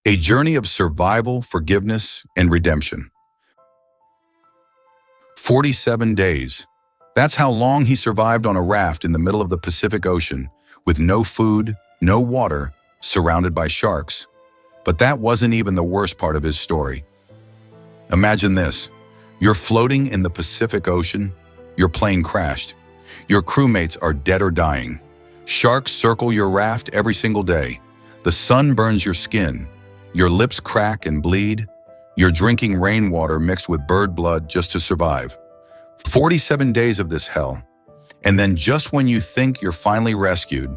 A journey of survival, forgiveness, and redemption. 47 days. That's how long he survived on a raft in the middle of the Pacific Ocean, with no food, no water, surrounded by sharks. But that wasn't even the worst part of his story. Imagine this. You're floating in the Pacific Ocean, your plane crashed. Your crewmates are dead or dying. Sharks circle your raft every single day. The sun burns your skin. Your lips crack and bleed. You're drinking rainwater mixed with bird blood just to survive. 47 days of this hell. And then just when you think you're finally rescued,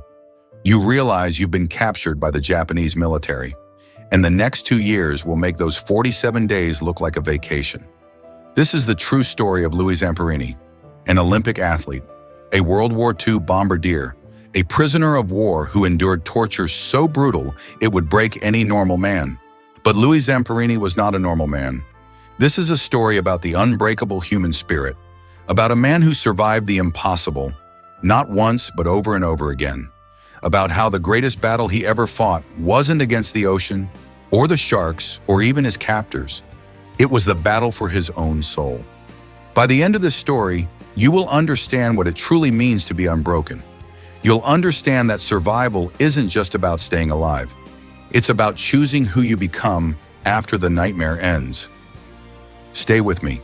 you realize you've been captured by the Japanese military. And the next 2 years will make those 47 days look like a vacation. This is the true story of Louis Zamperini, an Olympic athlete, a World War II bombardier, a prisoner of war who endured torture so brutal it would break any normal man. But Louis Zamperini was not a normal man. This is a story about the unbreakable human spirit, about a man who survived the impossible, not once but over and over again, about how the greatest battle he ever fought wasn't against the ocean, or the sharks, or even his captors. It was the battle for his own soul. By the end of this story, you will understand what it truly means to be unbroken. You'll understand that survival isn't just about staying alive. It's about choosing who you become after the nightmare ends. Stay with me,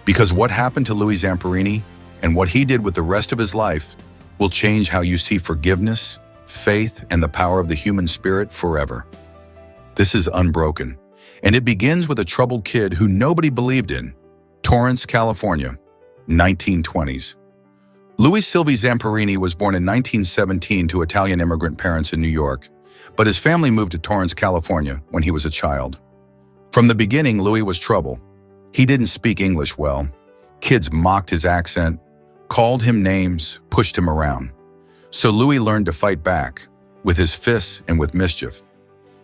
because what happened to Louis Zamperini and what he did with the rest of his life will change how you see forgiveness, faith, and the power of the human spirit forever. This is Unbroken, and it begins with a troubled kid who nobody believed in. Torrance, California, 1920s. Louis Silvi Zamperini was born in 1917 to Italian immigrant parents in New York, but his family moved to Torrance, California when he was a child. From the beginning, Louis was trouble. He didn't speak English well. Kids mocked his accent, called him names, pushed him around. So Louis learned to fight back, with his fists and with mischief.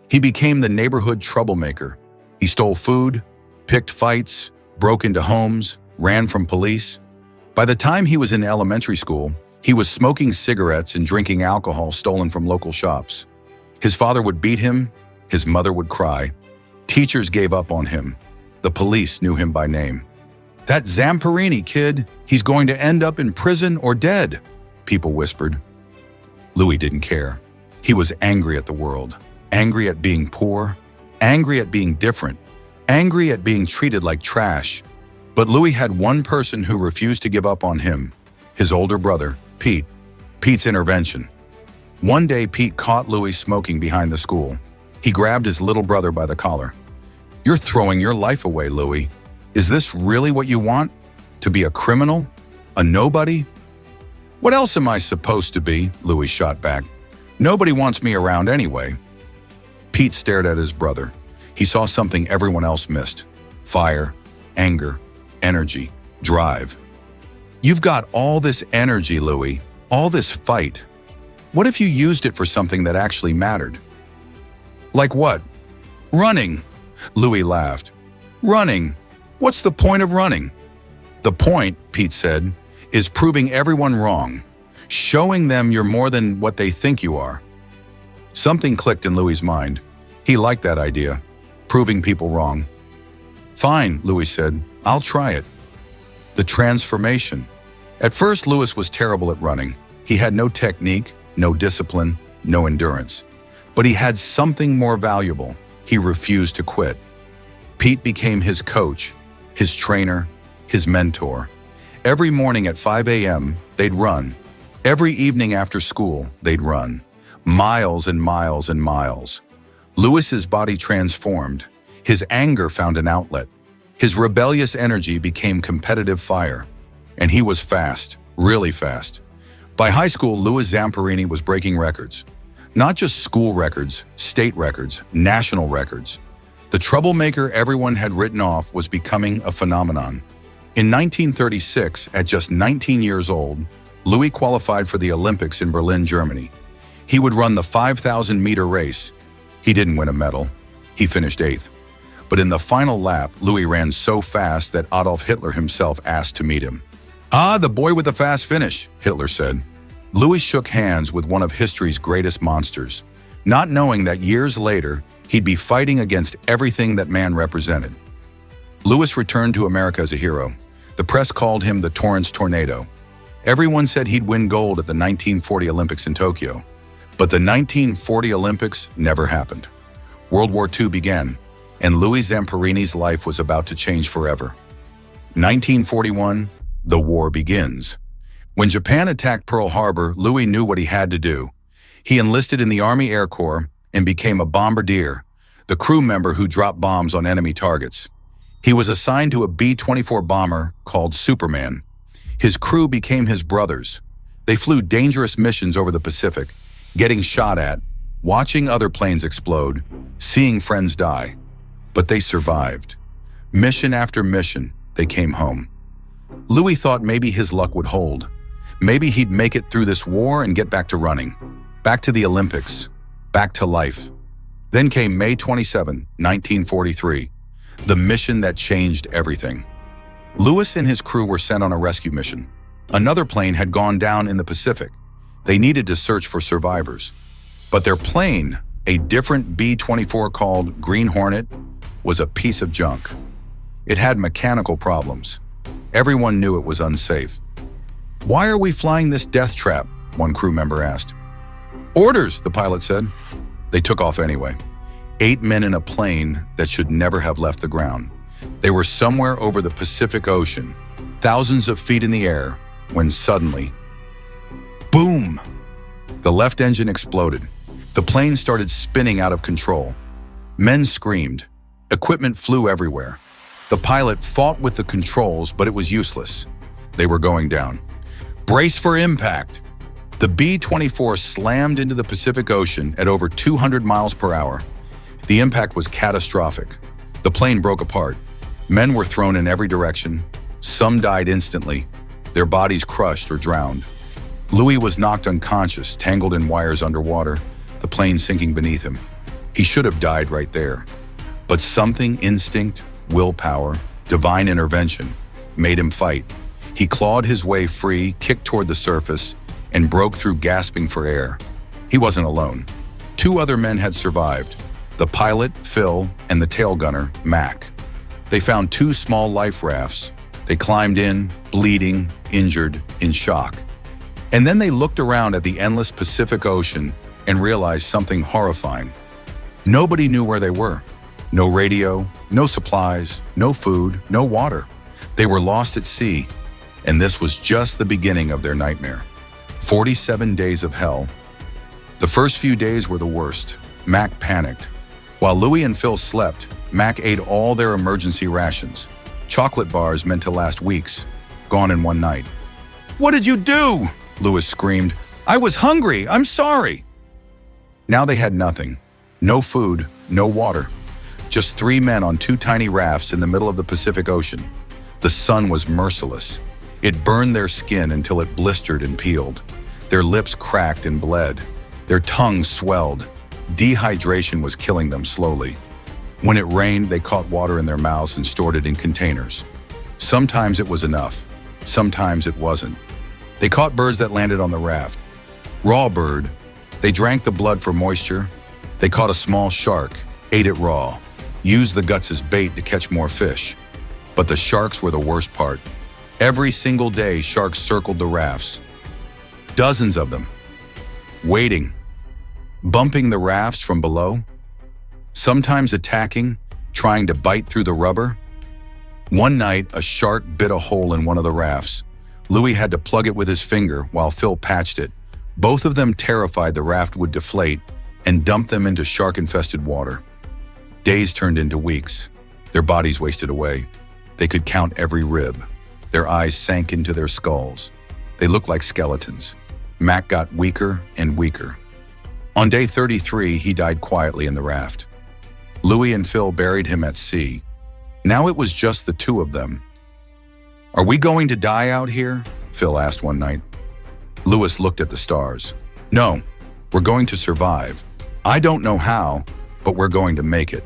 He became the neighborhood troublemaker. He stole food, picked fights, broke into homes, ran from police. By the time he was in elementary school, he was smoking cigarettes and drinking alcohol stolen from local shops. His father would beat him, his mother would cry. Teachers gave up on him. The police knew him by name. "That Zamperini kid, he's going to end up in prison or dead," people whispered. Louis didn't care. He was angry at the world, angry at being poor, angry at being different, angry at being treated like trash. But Louis had one person who refused to give up on him, his older brother, Pete. Pete's intervention. One day, Pete caught Louis smoking behind the school. He grabbed his little brother by the collar. "You're throwing your life away, Louis. Is this really what you want? To be a criminal? A nobody?" "What else am I supposed to be?" Louis shot back. "Nobody wants me around anyway." Pete stared at his brother. He saw something everyone else missed: fire, anger, energy, drive. "You've got all this energy, Louis, all this fight. What if you used it for something that actually mattered?" "Like what?" "Running." Louis laughed. "Running? What's the point of running?" "The point," Pete said, "is proving everyone wrong, showing them you're more than what they think you are." Something clicked in Louis's mind. He liked that idea, proving people wrong. "Fine," Louis said, "I'll try it." The transformation. At first, Louis was terrible at running. He had no technique, no discipline, no endurance. But he had something more valuable. He refused to quit. Pete became his coach, his trainer, his mentor. Every morning at 5 a.m., they'd run. Every evening after school, they'd run. Miles and miles and miles. Louis's body transformed. His anger found an outlet. His rebellious energy became competitive fire. And he was fast, really fast. By high school, Louis Zamperini was breaking records. Not just school records, state records, national records. The troublemaker everyone had written off was becoming a phenomenon. In 1936, at just 19 years old, Louis qualified for the Olympics in Berlin, Germany. He would run the 5,000-meter race. He didn't win a medal. He finished 8th. But in the final lap, Louis ran so fast that Adolf Hitler himself asked to meet him. "Ah, the boy with the fast finish," Hitler said. Louis shook hands with one of history's greatest monsters, not knowing that years later, He'd be fighting against everything that man represented. Louis returned to America as a hero. The press called him the Torrance Tornado. Everyone said he'd win gold at the 1940 Olympics in Tokyo. But the 1940 Olympics never happened. World War II began, and Louis Zamperini's life was about to change forever. 1941, the war begins. When Japan attacked Pearl Harbor, Louis knew what he had to do. He enlisted in the Army Air Corps and became a bombardier, the crew member who dropped bombs on enemy targets. He was assigned to a B-24 bomber called Superman. His crew became his brothers. They flew dangerous missions over the Pacific, getting shot at, watching other planes explode, seeing friends die. But they survived. Mission after mission, they came home. Louis thought maybe his luck would hold. Maybe he'd make it through this war and get back to running, back to the Olympics, back to life. Then came May 27, 1943, the mission that changed everything. Louis and his crew were sent on a rescue mission. Another plane had gone down in the Pacific. They needed to search for survivors. But their plane, a different B-24 called Green Hornet, was a piece of junk. It had mechanical problems. Everyone knew it was unsafe. "Why are we flying this death trap?" one crew member asked. "Orders," the pilot said. They took off anyway. 8 men in a plane that should never have left the ground. They were somewhere over the Pacific Ocean, thousands of feet in the air, when suddenly, boom! The left engine exploded. The plane started spinning out of control. Men screamed. Equipment flew everywhere. The pilot fought with the controls, but it was useless. They were going down. "Brace for impact!" The B-24 slammed into the Pacific Ocean at over 200 miles per hour. The impact was catastrophic. The plane broke apart. Men were thrown in every direction. Some died instantly, their bodies crushed or drowned. Louis was knocked unconscious, tangled in wires underwater, the plane sinking beneath him. He should have died right there. But something, instinct, willpower, divine intervention, made him fight. He clawed his way free, kicked toward the surface, and broke through, gasping for air. He wasn't alone. 2 other men had survived, the pilot, Phil, and the tail gunner, Mac. They found 2 small life rafts. They climbed in, bleeding, injured, in shock. And then they looked around at the endless Pacific Ocean and realized something horrifying. Nobody knew where they were. No radio, no supplies, no food, no water. They were lost at sea, and this was just the beginning of their nightmare. 47 days of hell. The first few days were the worst. Mac panicked. While Louis and Phil slept, Mac ate all their emergency rations. Chocolate bars meant to last weeks, gone in one night. "What did you do?" Louis screamed. "I was hungry, I'm sorry." Now they had nothing. No food, no water. Just 3 men on 2 tiny rafts in the middle of the Pacific Ocean. The sun was merciless. It burned their skin until it blistered and peeled. Their lips cracked and bled. Their tongues swelled. Dehydration was killing them slowly. When it rained, they caught water in their mouths and stored it in containers. Sometimes it was enough. Sometimes it wasn't. They caught birds that landed on the raft. Raw bird. They drank the blood for moisture. They caught a small shark, ate it raw, used the guts as bait to catch more fish. But the sharks were the worst part. Every single day, sharks circled the rafts. Dozens of them. Waiting. Bumping the rafts from below. Sometimes attacking, trying to bite through the rubber. One night, a shark bit a hole in one of the rafts. Louis had to plug it with his finger while Phil patched it. Both of them terrified the raft would deflate and dump them into shark-infested water. Days turned into weeks. Their bodies wasted away. They could count every rib. Their eyes sank into their skulls. They looked like skeletons. Mac got weaker and weaker. On day 33, he died quietly in the raft. Louis and Phil buried him at sea. Now it was just the 2 of them. "Are we going to die out here?" Phil asked one night. Louis looked at the stars. "No, we're going to survive. I don't know how, but we're going to make it."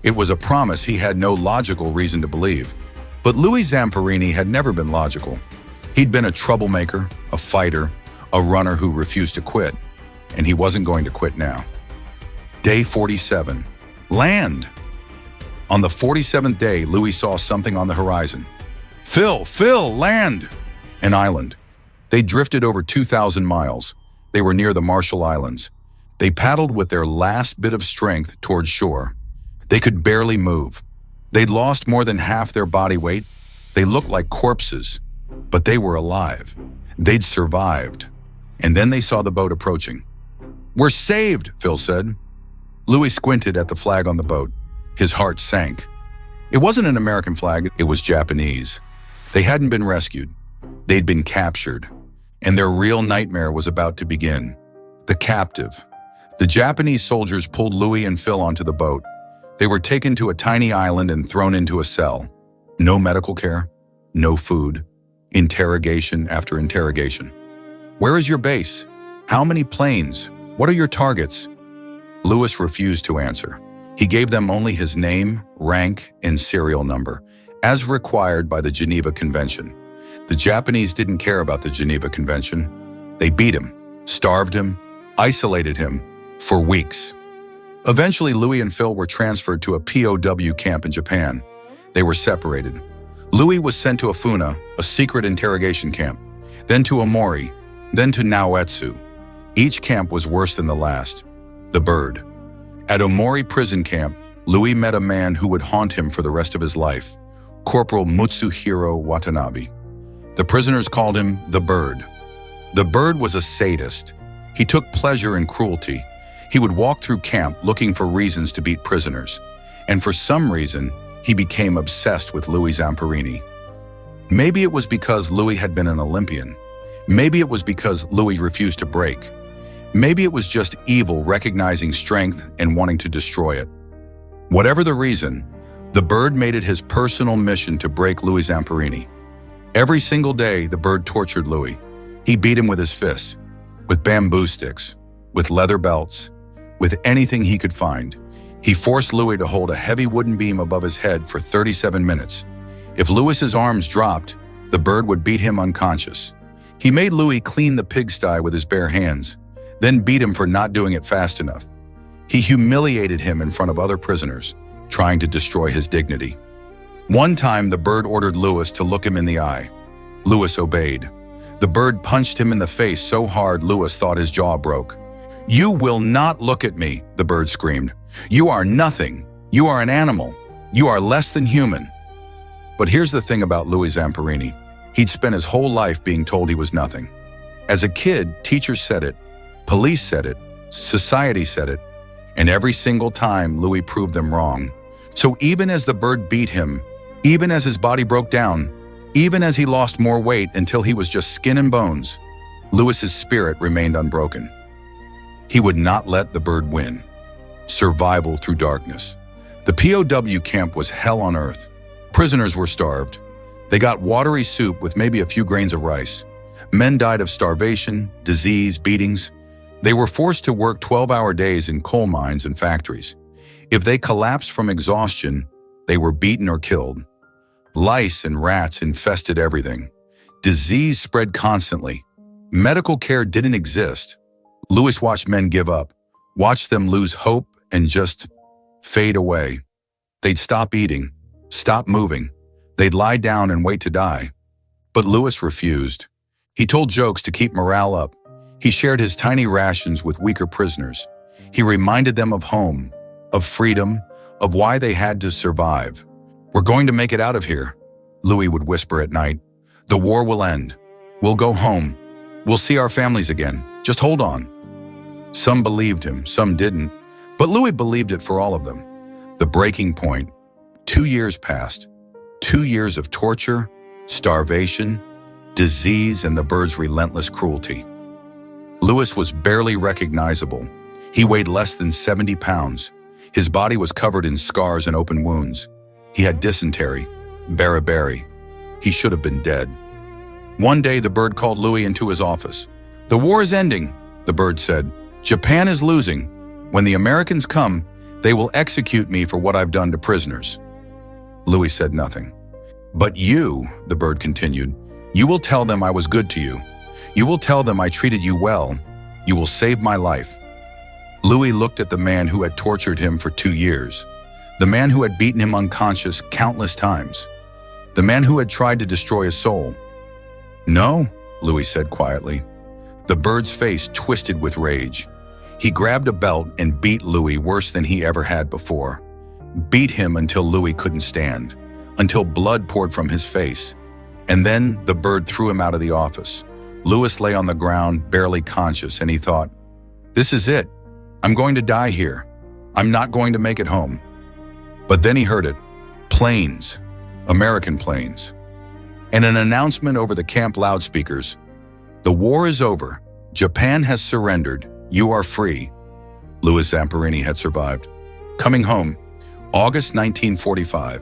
It was a promise he had no logical reason to believe. But Louis Zamperini had never been logical. He'd been a troublemaker, a fighter, a runner who refused to quit, and he wasn't going to quit now. Day 47. Land! On the 47th day, Louis saw something on the horizon. Phil, land! An island. They drifted over 2,000 miles. They were near the Marshall Islands. They paddled with their last bit of strength towards shore. They could barely move. They'd lost more than half their body weight. They looked like corpses, but they were alive. They'd survived. And then they saw the boat approaching. "We're saved," Phil said. Louis squinted at the flag on the boat. His heart sank. It wasn't an American flag, it was Japanese. They hadn't been rescued. They'd been captured. And their real nightmare was about to begin. The captive. The Japanese soldiers pulled Louis and Phil onto the boat. They were taken to a tiny island and thrown into a cell. No medical care, no food, interrogation after interrogation. "Where is your base? How many planes? What are your targets?" Louis refused to answer. He gave them only his name, rank, and serial number, as required by the Geneva Convention. The Japanese didn't care about the Geneva Convention. They beat him, starved him, isolated him for weeks. Eventually, Louis and Phil were transferred to a POW camp in Japan. They were separated. Louis was sent to Afuna, a secret interrogation camp, then to Omori, then to Naoetsu. Each camp was worse than the last. The Bird. At Omori prison camp, Louis met a man who would haunt him for the rest of his life, Corporal Mutsuhiro Watanabe. The prisoners called him the Bird. The Bird was a sadist. He took pleasure in cruelty. He would walk through camp looking for reasons to beat prisoners. And for some reason, he became obsessed with Louis Zamperini. Maybe it was because Louis had been an Olympian. Maybe it was because Louis refused to break. Maybe it was just evil recognizing strength and wanting to destroy it. Whatever the reason, the Bird made it his personal mission to break Louis Zamperini. Every single day, the Bird tortured Louis. He beat him with his fists, with bamboo sticks, with leather belts, with anything he could find. He forced Louis to hold a heavy wooden beam above his head for 37 minutes. If Louis's arms dropped, the Bird would beat him unconscious. He made Louis clean the pigsty with his bare hands, then beat him for not doing it fast enough. He humiliated him in front of other prisoners, trying to destroy his dignity. One time, the Bird ordered Louis to look him in the eye. Louis obeyed. The Bird punched him in the face so hard Louis thought his jaw broke. "You will not look at me," the Bird screamed. "You are nothing. You are an animal. You are less than human." But here's the thing about Louis Zamperini. He'd spent his whole life being told he was nothing. As a kid, teachers said it, police said it, society said it, and every single time Louis proved them wrong. So even as the Bird beat him, even as his body broke down, even as he lost more weight until he was just skin and bones, Louis's spirit remained unbroken. He would not let the Bird win. Survival through darkness. The POW camp was hell on earth. Prisoners were starved. They got watery soup with maybe a few grains of rice. Men died of starvation, disease, beatings. They were forced to work 12-hour days in coal mines and factories. If they collapsed from exhaustion, they were beaten or killed. Lice and rats infested everything. Disease spread constantly. Medical care didn't exist. Louis watched men give up, watched them lose hope and just fade away. They'd stop eating, stop moving. They'd lie down and wait to die. But Louis refused. He told jokes to keep morale up. He shared his tiny rations with weaker prisoners. He reminded them of home, of freedom, of why they had to survive. "We're going to make it out of here," Louis would whisper at night. "The war will end. We'll go home. We'll see our families again. Just hold on." Some believed him, some didn't. But Louis believed it for all of them. The breaking point. 2 years passed. 2 years of torture, starvation, disease, and the Bird's relentless cruelty. Louis was barely recognizable. He weighed less than 70 pounds. His body was covered in scars and open wounds. He had dysentery, beriberi. He should have been dead. One day, the Bird called Louis into his office. "The war is ending," the Bird said. "Japan is losing. When the Americans come, they will execute me for what I've done to prisoners." Louis said nothing. "But you," the Bird continued, "you will tell them I was good to you. You will tell them I treated you well. You will save my life." Louis looked at the man who had tortured him for 2 years, the man who had beaten him unconscious countless times, the man who had tried to destroy his soul. "No," Louis said quietly. The bird's face twisted with rage. He grabbed a belt and beat Louis worse than he ever had before. Beat him until Louis couldn't stand, until blood poured from his face. And then the bird threw him out of the office. Louis lay on the ground, barely conscious, and he thought, "This is it. I'm going to die here. I'm not going to make it home." But then he heard it. Planes. American planes. And an announcement over the camp loudspeakers. "The war is over. Japan has surrendered. You are free." Louis Zamperini had survived. Coming home, August 1945.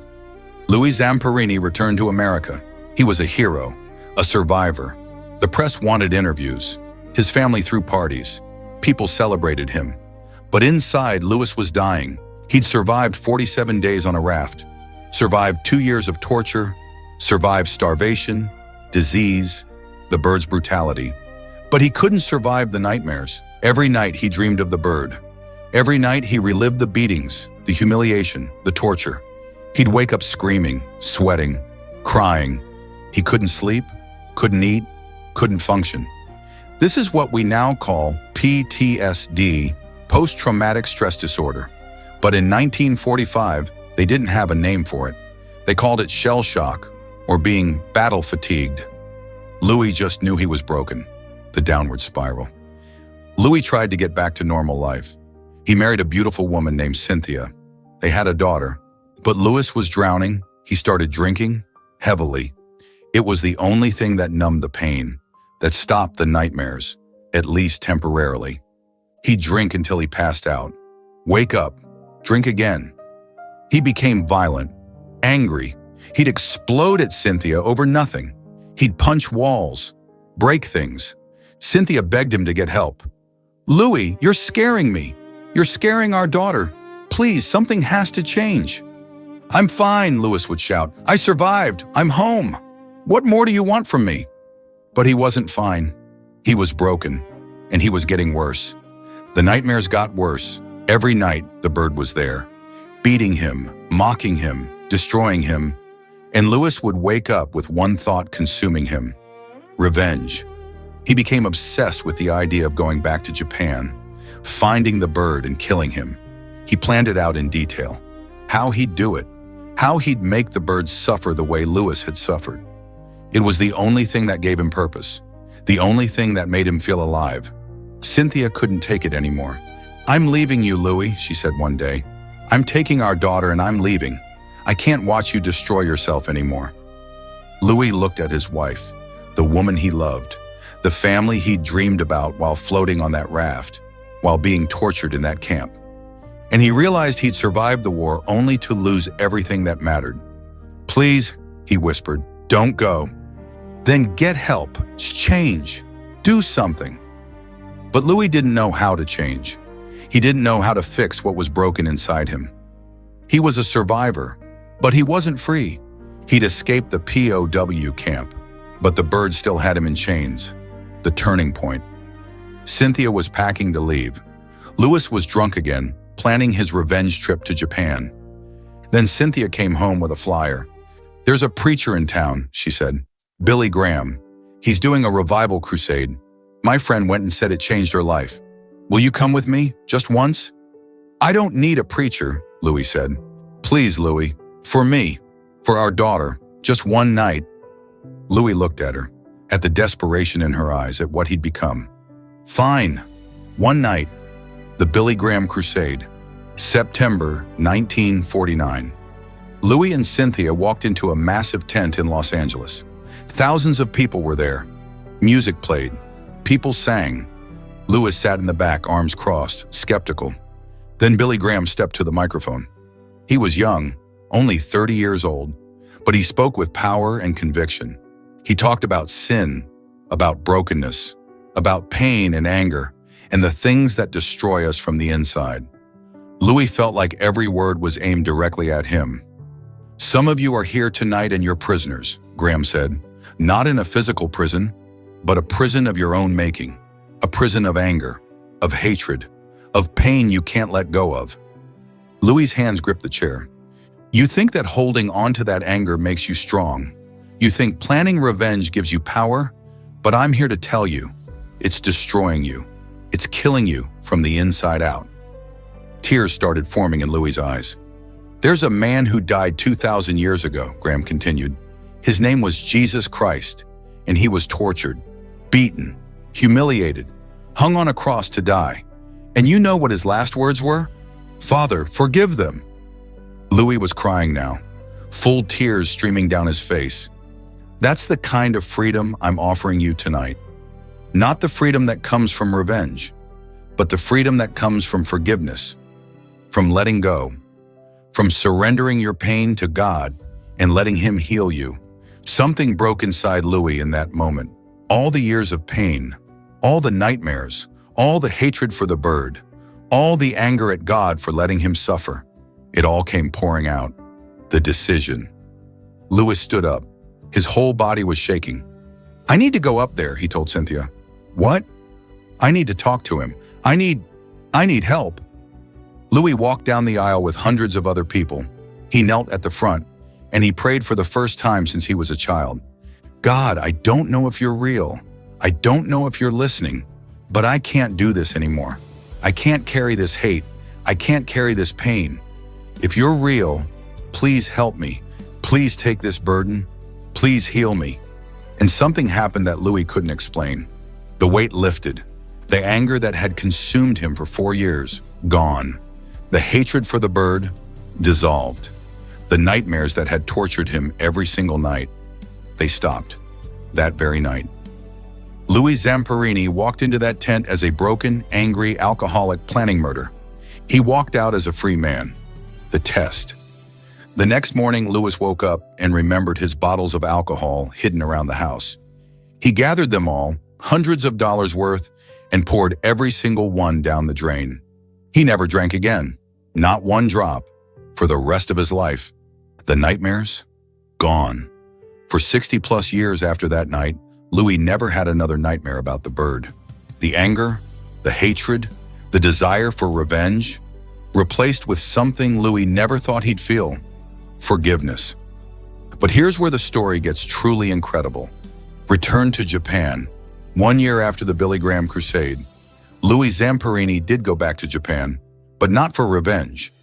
Louis Zamperini returned to America. He was a hero, a survivor. The press wanted interviews. His family threw parties. People celebrated him. But inside, Louis was dying. He'd survived 47 days on a raft, survived 2 years of torture, survived starvation, disease, the bird's brutality. But he couldn't survive the nightmares. Every night he dreamed of the bird. Every night he relived the beatings, the humiliation, the torture. He'd wake up screaming, sweating, crying. He couldn't sleep, couldn't eat, couldn't function. This is what we now call PTSD, post-traumatic stress disorder. But in 1945, they didn't have a name for it. They called it shell shock, or being battle fatigued. Louis just knew he was broken, the downward spiral. Louis tried to get back to normal life. He married a beautiful woman named Cynthia. They had a daughter. But Louis was drowning. He started drinking, heavily. It was the only thing that numbed the pain, that stopped the nightmares, at least temporarily. He'd drink until he passed out. Wake up, drink again. He became violent, angry. He'd explode at Cynthia over nothing. He'd punch walls, break things. Cynthia begged him to get help. "Louis, you're scaring me. You're scaring our daughter. Please, something has to change." "I'm fine," Louis would shout. "I survived. I'm home. What more do you want from me?" But he wasn't fine. He was broken, and he was getting worse. The nightmares got worse. Every night, the bird was there, beating him, mocking him, destroying him. And Louis would wake up with one thought consuming him: revenge. He became obsessed with the idea of going back to Japan, finding the bird and killing him. He planned it out in detail. How he'd do it. How he'd make the bird suffer the way Louis had suffered. It was the only thing that gave him purpose. The only thing that made him feel alive. Cynthia couldn't take it anymore. "I'm leaving you, Louis," she said one day. "I'm taking our daughter and I'm leaving. I can't watch you destroy yourself anymore." Louis looked at his wife, the woman he loved, the family he'd dreamed about while floating on that raft, while being tortured in that camp. And he realized he'd survived the war only to lose everything that mattered. "Please," he whispered, "don't go." "Then get help, change, do something." But Louis didn't know how to change. He didn't know how to fix what was broken inside him. He was a survivor, but he wasn't free. He'd escaped the POW camp, but the bird still had him in chains. The turning point. Cynthia was packing to leave. Louis was drunk again, planning his revenge trip to Japan. Then Cynthia came home with a flyer. "There's a preacher in town," she said. "Billy Graham. He's doing a revival crusade. My friend went and said it changed her life. Will you come with me, just once?" "I don't need a preacher," Louis said. "Please, Louis, for me, for our daughter, just one night." Louis looked at her, at the desperation in her eyes, at what he'd become. "Fine. One night." The Billy Graham Crusade, September 1949. Louis and Cynthia walked into a massive tent in Los Angeles. Thousands of people were there. Music played. People sang. Louis sat in the back, arms crossed, skeptical. Then Billy Graham stepped to the microphone. He was young, only 30 years old, but he spoke with power and conviction. He talked about sin, about brokenness, about pain and anger, and the things that destroy us from the inside. Louis felt like every word was aimed directly at him. "Some of you are here tonight and you're prisoners," Graham said. "Not in a physical prison, but a prison of your own making. A prison of anger, of hatred, of pain you can't let go of. Louis's hands gripped the chair. You think that holding on to that anger makes you strong. You think planning revenge gives you power, but I'm here to tell you, it's destroying you. It's killing you from the inside out. Tears started forming in Louis's eyes. There's a man who died 2,000 years ago, Graham continued. His name was Jesus Christ, and he was tortured, beaten, humiliated, hung on a cross to die. And you know what his last words were? Father, forgive them. Louis was crying now, full tears streaming down his face. That's the kind of freedom I'm offering you tonight. Not the freedom that comes from revenge, but the freedom that comes from forgiveness, from letting go, from surrendering your pain to God and letting Him heal you. Something broke inside Louis in that moment. All the years of pain, all the nightmares, all the hatred for the bird, all the anger at God for letting him suffer. It all came pouring out. The decision. Louis stood up. His whole body was shaking. I need to go up there, he told Cynthia. What? I need to talk to him. I need help. Louis walked down the aisle with hundreds of other people. He knelt at the front, and he prayed for the first time since he was a child. God, I don't know if you're real. I don't know if you're listening, but I can't do this anymore. I can't carry this hate. I can't carry this pain. If you're real, please help me. Please take this burden. Please heal me. And something happened that Louis couldn't explain. The weight lifted. The anger that had consumed him for 4 years, gone. The hatred for the bird, dissolved. The nightmares that had tortured him every single night, they stopped. That very night. Louis Zamperini walked into that tent as a broken, angry, alcoholic planning murder. He walked out as a free man. The test. The next morning, Louis woke up and remembered his bottles of alcohol hidden around the house. He gathered them all, hundreds of dollars worth, and poured every single one down the drain. He never drank again, not one drop, for the rest of his life. The nightmares? Gone. For 60-plus years after that night, Louis never had another nightmare about the bird. The anger, the hatred, the desire for revenge, replaced with something Louis never thought he'd feel: forgiveness. But here's where the story gets truly incredible. Return to Japan. 1 year after the Billy Graham crusade, Louis Zamperini did go back to Japan, but not for revenge.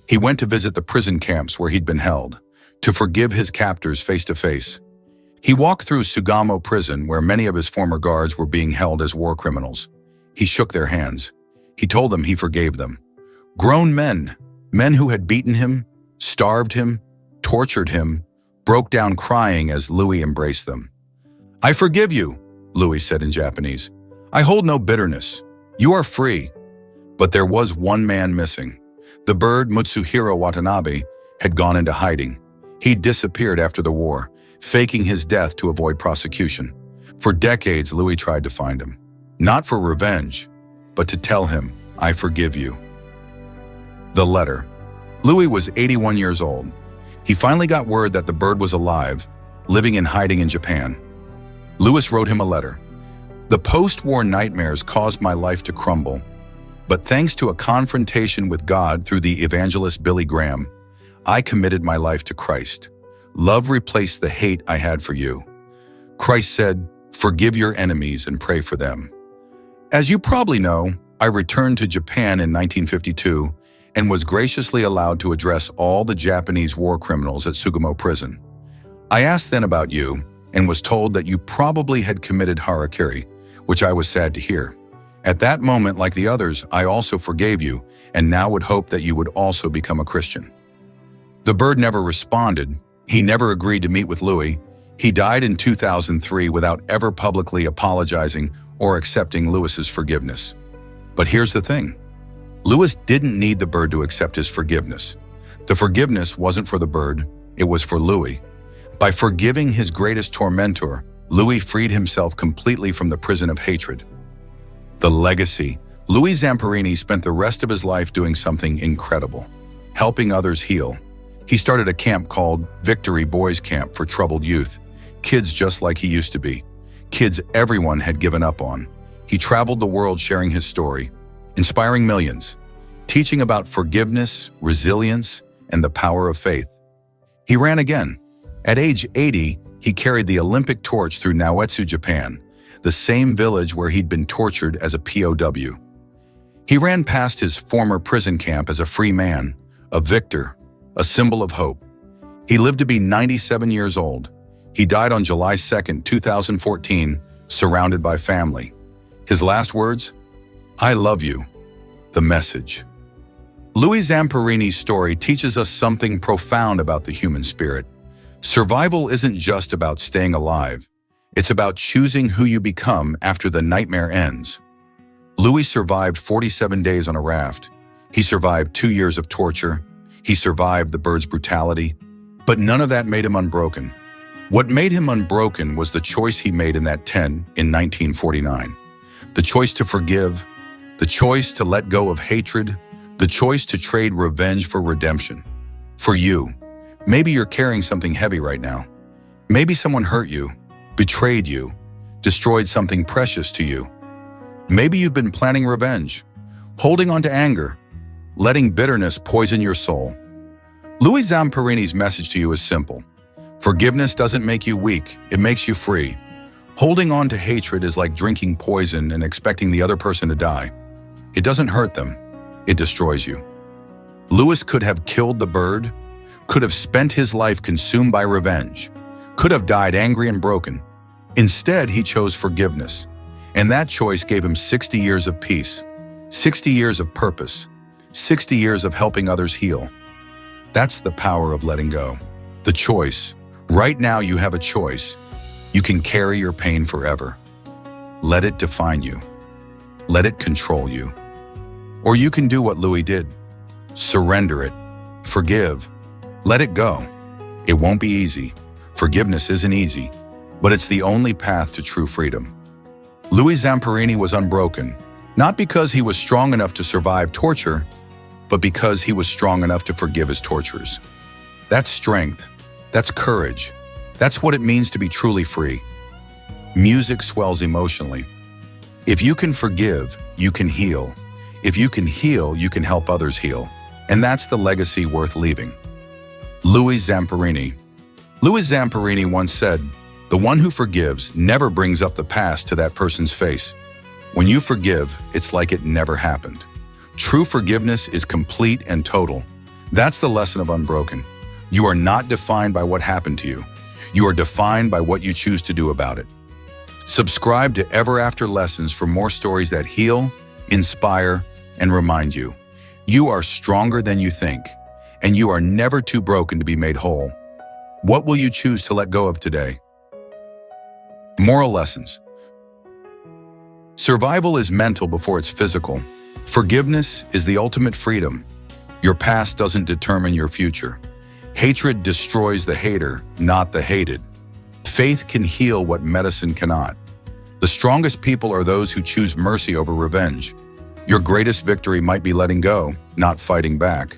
He went to visit the prison camps where he'd been held, to forgive his captors face to face. He walked through Sugamo prison where many of his former guards were being held as war criminals. He shook their hands. He told them he forgave them. Grown men, men who had beaten him, starved him, tortured him, broke down crying as Louis embraced them. I forgive you, Louis said in Japanese. I hold no bitterness. You are free. But there was one man missing. The bird Mutsuhiro Watanabe had gone into hiding. He disappeared after the war, faking his death to avoid prosecution. For decades, Louis tried to find him. Not for revenge, but to tell him, I forgive you. The letter. Louis was 81 years old. He finally got word that the bird was alive, living in hiding in Japan. Louis wrote him a letter. The post-war nightmares caused my life to crumble, but thanks to a confrontation with God through the evangelist Billy Graham, I committed my life to Christ. Love replaced the hate I had for you. Christ said, forgive your enemies and pray for them. As you probably know, I returned to Japan in 1952 and was graciously allowed to address all the Japanese war criminals at Sugamo prison. I asked then about you and was told that you probably had committed harakiri, which I was sad to hear. At that moment, like the others, I also forgave you and now would hope that you would also become a Christian. The bird never responded. He never agreed to meet with Louis. He died in 2003 without ever publicly apologizing or accepting Louis's forgiveness. But here's the thing. Louis didn't need the bird to accept his forgiveness. The forgiveness wasn't for the bird, it was for Louis. By forgiving his greatest tormentor, Louis freed himself completely from the prison of hatred. The legacy. Louis Zamperini spent the rest of his life doing something incredible, helping others heal. He started a camp called Victory Boys Camp for troubled youth, kids just like he used to be, kids everyone had given up on. He traveled the world sharing his story. inspiring millions, teaching about forgiveness, resilience, and the power of faith. He ran again. At age 80, he carried the Olympic torch through Naoetsu, Japan, the same village where he'd been tortured as a POW. He ran past his former prison camp as a free man, a victor, a symbol of hope. He lived to be 97 years old. He died on July 2, 2014, surrounded by family. His last words? "I love you." The message. Louis Zamperini's story teaches us something profound about the human spirit. Survival isn't just about staying alive. It's about choosing who you become after the nightmare ends. Louis survived 47 days on a raft. He survived 2 years of torture. He survived the bird's brutality. But none of that made him unbroken. What made him unbroken was the choice he made in that tent in 1949. The choice to forgive, the choice to let go of hatred, the choice to trade revenge for redemption. For you, maybe you're carrying something heavy right now. Maybe someone hurt you, betrayed you, destroyed something precious to you. Maybe you've been planning revenge, holding on to anger, letting bitterness poison your soul. Louis Zamperini's message to you is simple. Forgiveness doesn't make you weak, it makes you free. Holding on to hatred is like drinking poison and expecting the other person to die. It doesn't hurt them, it destroys you. Louis could have killed the bird, could have spent his life consumed by revenge, could have died angry and broken. Instead, he chose forgiveness. And that choice gave him 60 years of peace, 60 years of purpose, 60 years of helping others heal. That's the power of letting go. The choice. Right now you have a choice. You can carry your pain forever. Let it define you. Let it control you. Or you can do what Louis did. Surrender it. Forgive. Let it go. It won't be easy. Forgiveness isn't easy, but it's the only path to true freedom. Louis Zamperini was unbroken, not because he was strong enough to survive torture, but because he was strong enough to forgive his torturers. That's strength. That's courage. That's what it means to be truly free. Music swells emotionally. If you can forgive, you can heal. If you can heal, you can help others heal. And that's the legacy worth leaving. Louis Zamperini. Louis Zamperini once said, "The one who forgives never brings up the past to that person's face. When you forgive, it's like it never happened." True forgiveness is complete and total. That's the lesson of Unbroken. You are not defined by what happened to you. You are defined by what you choose to do about it. Subscribe to Ever After Lessons for more stories that heal, inspire, and remind you. You are stronger than you think, and you are never too broken to be made whole. What will you choose to let go of today? Moral lessons. Survival is mental before it's physical. Forgiveness is the ultimate freedom. Your past doesn't determine your future. Hatred destroys the hater, not the hated. Faith can heal what medicine cannot. The strongest people are those who choose mercy over revenge. Your greatest victory might be letting go, not fighting back.